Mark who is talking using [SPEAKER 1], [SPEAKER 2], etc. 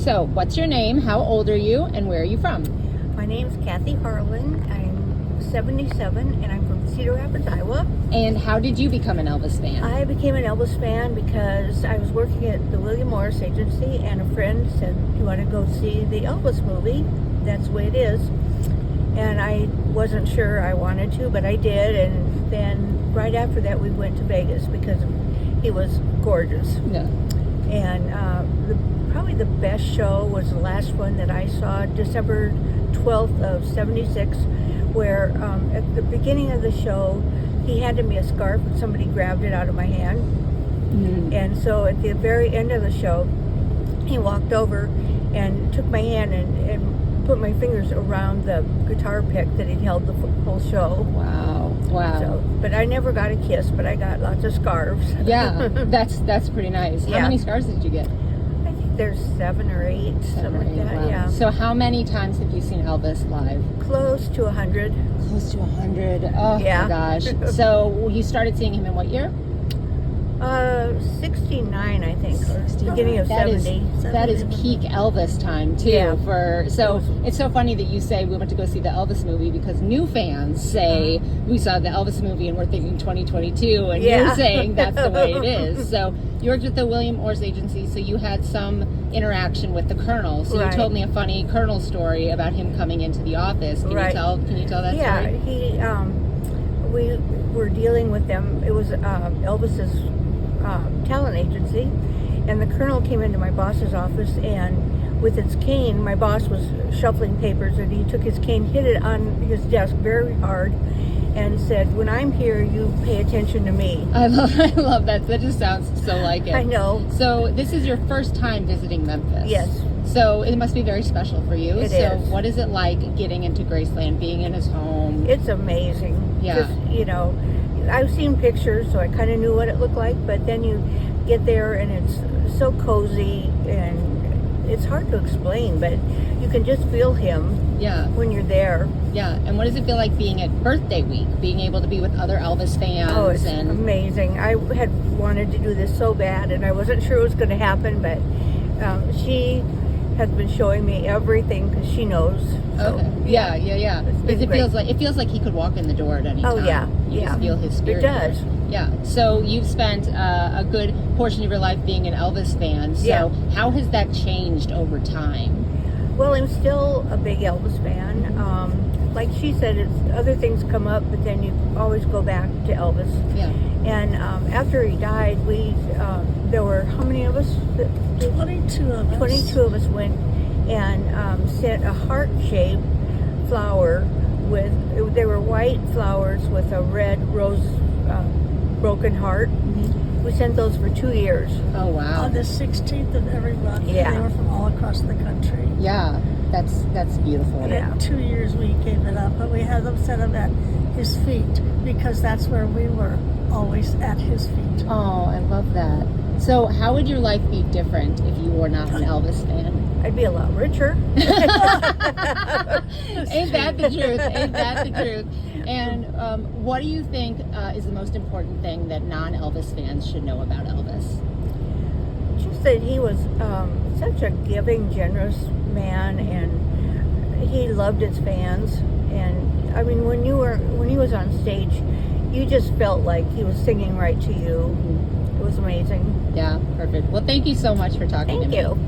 [SPEAKER 1] So, what's your name? How old are you? And where are you from?
[SPEAKER 2] My name's Cathy Harlan. I'm 77 and I'm from Cedar Rapids, Iowa.
[SPEAKER 1] And how did you become an Elvis fan?
[SPEAKER 2] I became an Elvis fan because I was working at the William Morris Agency and a friend said, "You want to go see the Elvis movie? That's the way it is." And I wasn't sure I wanted to, but I did. And then right after that, we went to Vegas because he was gorgeous.
[SPEAKER 1] Yeah.
[SPEAKER 2] And probably the best show was the last one that I saw, December 12th of 76, where at the beginning of the show, he handed me a scarf and somebody grabbed it out of my hand.
[SPEAKER 1] Mm-hmm.
[SPEAKER 2] And so at the very end of the show, he walked over and took my hand and put my fingers around the guitar pick that he'd held the whole show.
[SPEAKER 1] Wow.
[SPEAKER 2] So, but I never got a kiss, but I got lots of scarves.
[SPEAKER 1] Yeah, that's pretty nice. How many scarves did you get?
[SPEAKER 2] I think there's 7 or 8, something like that.
[SPEAKER 1] Wow.
[SPEAKER 2] Yeah.
[SPEAKER 1] So how many times have you seen Elvis live?
[SPEAKER 2] Close to 100.
[SPEAKER 1] Close to 100. Oh
[SPEAKER 2] Yeah.
[SPEAKER 1] my gosh. So you started seeing him in what year?
[SPEAKER 2] 69, I think, or
[SPEAKER 1] 69.
[SPEAKER 2] beginning of
[SPEAKER 1] That
[SPEAKER 2] 70.
[SPEAKER 1] That is peak Elvis time too.
[SPEAKER 2] Yeah.
[SPEAKER 1] So it's so funny that you say we went to go see the Elvis movie, because new fans say we saw the Elvis movie and we're thinking 2022, and you're saying that's the way it is. So you worked with the William Morris Agency, so you had some interaction with the Colonel. So you told me a funny Colonel story about him coming into the office. Can you tell that story?
[SPEAKER 2] Yeah, we were dealing with them. It was Elvis's talent agency, and the Colonel came into my boss's office, and with his cane, my boss was shuffling papers, and he took his cane, hit it on his desk very hard, and said, "When I'm here, you pay attention to me."
[SPEAKER 1] I love that. That just sounds so like it.
[SPEAKER 2] I know.
[SPEAKER 1] So this is your first time visiting Memphis.
[SPEAKER 2] Yes.
[SPEAKER 1] So it must be very special for you.
[SPEAKER 2] It
[SPEAKER 1] so
[SPEAKER 2] is.
[SPEAKER 1] What is it like getting into Graceland, being in his home?
[SPEAKER 2] It's amazing.
[SPEAKER 1] Yeah.
[SPEAKER 2] Just, I've seen pictures, so I kind of knew what it looked like, but then you get there and it's so cozy, and it's hard to explain, but you can just feel him when you're there.
[SPEAKER 1] Yeah. And what does it feel like being at birthday week, being able to be with other Elvis fans?
[SPEAKER 2] Oh, it's amazing. I had wanted to do this so bad, and I wasn't sure it was going to happen, but she has been showing me everything because she knows. So,
[SPEAKER 1] okay. Yeah. It feels like he could walk in the door at any time.
[SPEAKER 2] Oh yeah.
[SPEAKER 1] You just feel his spirit.
[SPEAKER 2] It does.
[SPEAKER 1] Yeah. So you've spent a good portion of your life being an Elvis fan. So how has that changed over time?
[SPEAKER 2] Well, I'm still a big Elvis fan. Like she said, other things come up, but then you always go back to Elvis.
[SPEAKER 1] Yeah. And
[SPEAKER 2] after he died, there were how many of us?
[SPEAKER 3] 22 of us.
[SPEAKER 2] 22 of us went and sent a heart-shaped flower they were white flowers with a red rose broken heart. Mm-hmm. We sent those for 2 years.
[SPEAKER 1] Oh, wow.
[SPEAKER 3] On the 16th of every month.
[SPEAKER 2] Yeah.
[SPEAKER 3] They were from all across the country.
[SPEAKER 1] Yeah, that's beautiful.
[SPEAKER 3] And in 2 years we gave it up, but we had them set them at his feet because that's where we were, always at his feet.
[SPEAKER 1] Oh, I love that. So how would your life be different if you were not an Elvis fan?
[SPEAKER 2] I'd be a lot richer.
[SPEAKER 1] Ain't that the truth? Ain't that the truth? And what do you think is the most important thing that non-Elvis fans should know about Elvis?
[SPEAKER 2] Just that he was such a giving, generous man, and he loved his fans. And I mean, when he was on stage, you just felt like he was singing right to you. It was amazing.
[SPEAKER 1] Yeah, perfect. Well, thank you so much for talking to me.
[SPEAKER 2] Thank you.